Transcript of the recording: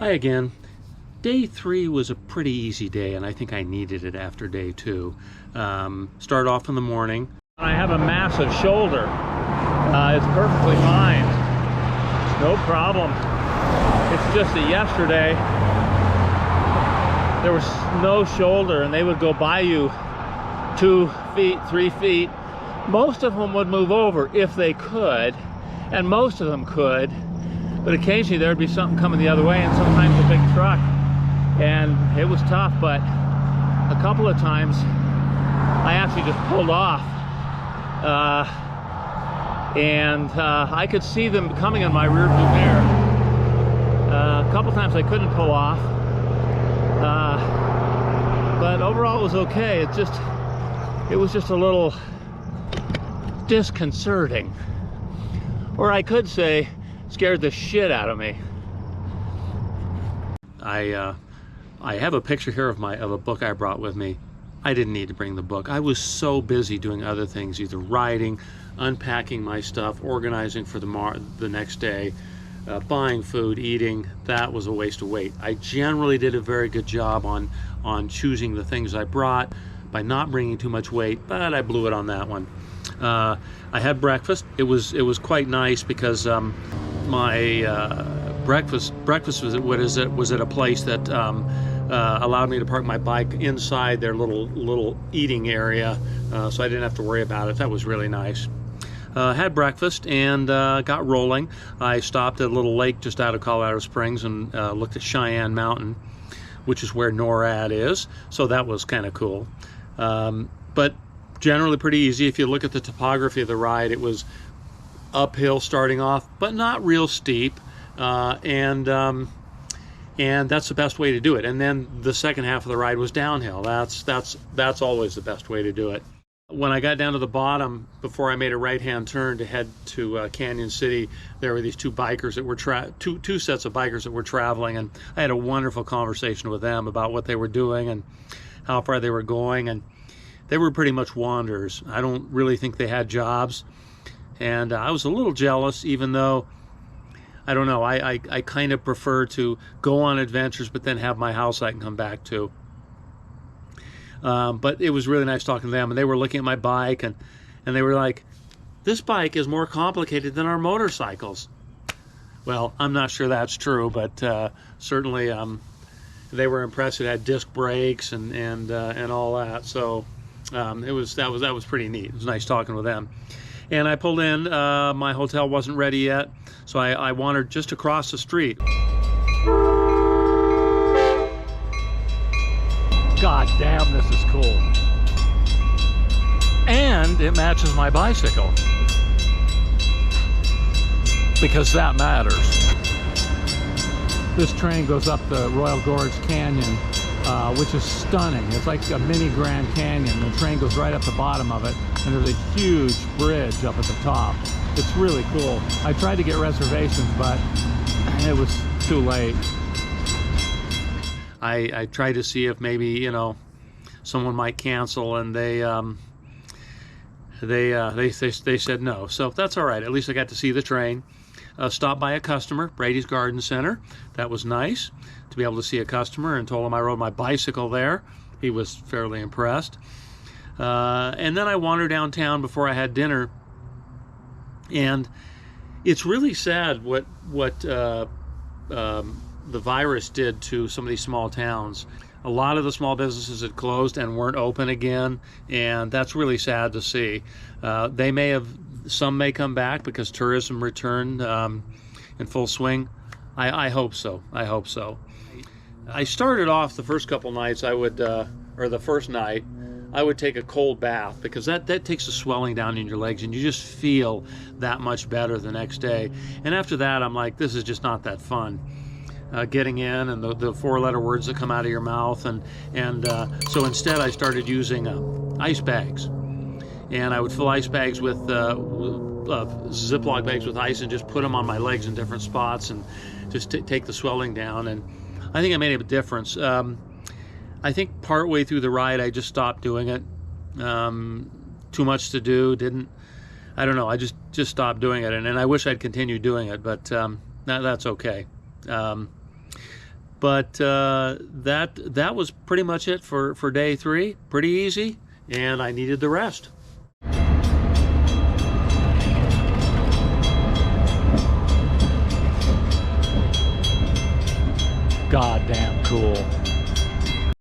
Hi again. Day 3 was a pretty easy day, and I think I needed it after day 2. Started off in the morning. I have a massive shoulder. It's perfectly fine. No problem. It's just that yesterday there was no shoulder, and they would go by you 2 feet, 3 feet. Most of them would move over if they could, and most of them could, but occasionally there would be something coming the other way, and sometimes a big truck, and it was tough. But a couple of times I actually just pulled off, and I could see them coming in my rear view mirror. A couple times I couldn't pull off, but overall it was okay. It was just a little disconcerting, or I could say scared the shit out of me. I have a picture here of a book I brought with me. I didn't need to bring the book. I was so busy doing other things, either writing, unpacking my stuff, organizing for the next day, buying food, eating. That was a waste of weight. I generally did a very good job on choosing the things I brought by not bringing too much weight, but I blew it on that one. I had breakfast. It was quite nice because my breakfast was at a place that allowed me to park my bike inside their little eating area, so I didn't have to worry about it. That was really nice. Had breakfast and got rolling. I stopped at a little lake just out of Colorado Springs and looked at Cheyenne Mountain, which is where NORAD is, so that was kind of cool. But generally pretty easy. If you look at the topography of the ride, it was uphill starting off, but not real steep, and that's the best way to do it. And then the second half of the ride was downhill. That's always the best way to do it. When I got down to the bottom, before I made a right-hand turn to head to Canyon City, there were these two bikers that were two sets of bikers that were traveling, and I had a wonderful conversation with them about what they were doing and how far they were going, and they were pretty much wanderers. I don't really think they had jobs, and I was a little jealous, even though, I don't know, I kind of prefer to go on adventures but then have my house I can come back to. But it was really nice talking to them, and they were looking at my bike, and they were like, this bike is more complicated than our motorcycles. Well, I'm not sure that's true, but certainly they were impressed. It had disc brakes and all that, so that was pretty neat. It was nice talking with them. And I pulled in. My hotel wasn't ready yet, so I wandered just across the street. God damn, this is cool. And it matches my bicycle, because that matters. This train goes up the Royal Gorge Canyon, which is stunning. It's like a mini Grand Canyon. The train goes right up the bottom of it, and there's a huge bridge up at the top. It's really cool. I tried to get reservations, but it was too late. I tried to see if maybe, you know, someone might cancel, and they said no. So that's all right. At least I got to see the train. Stopped by a customer, Brady's Garden Center. That was nice to be able to see a customer, and told him I rode my bicycle there. He was fairly impressed. And then I wandered downtown before I had dinner, and it's really sad what the virus did to some of these small towns. A lot of the small businesses had closed and weren't open again, and that's really sad to see. Some may come back because tourism returned in full swing. I hope so. I hope so. I started off the first couple nights, or the first night, I would take a cold bath, because that takes the swelling down in your legs, and you just feel that much better the next day. And after that, I'm like, this is just not that fun. Getting in, and the four-letter words that come out of your mouth, and so instead I started using ice bags, and I would fill ice bags with Ziploc bags with ice, and just put them on my legs in different spots, and just take the swelling down. And I think I made a difference. I think partway through the ride I just stopped doing it. Too much to do. I don't know. I just stopped doing it, and I wish I'd continued doing it, but that's okay. But that was pretty much it for day 3. Pretty easy, and I needed the rest. Goddamn cool.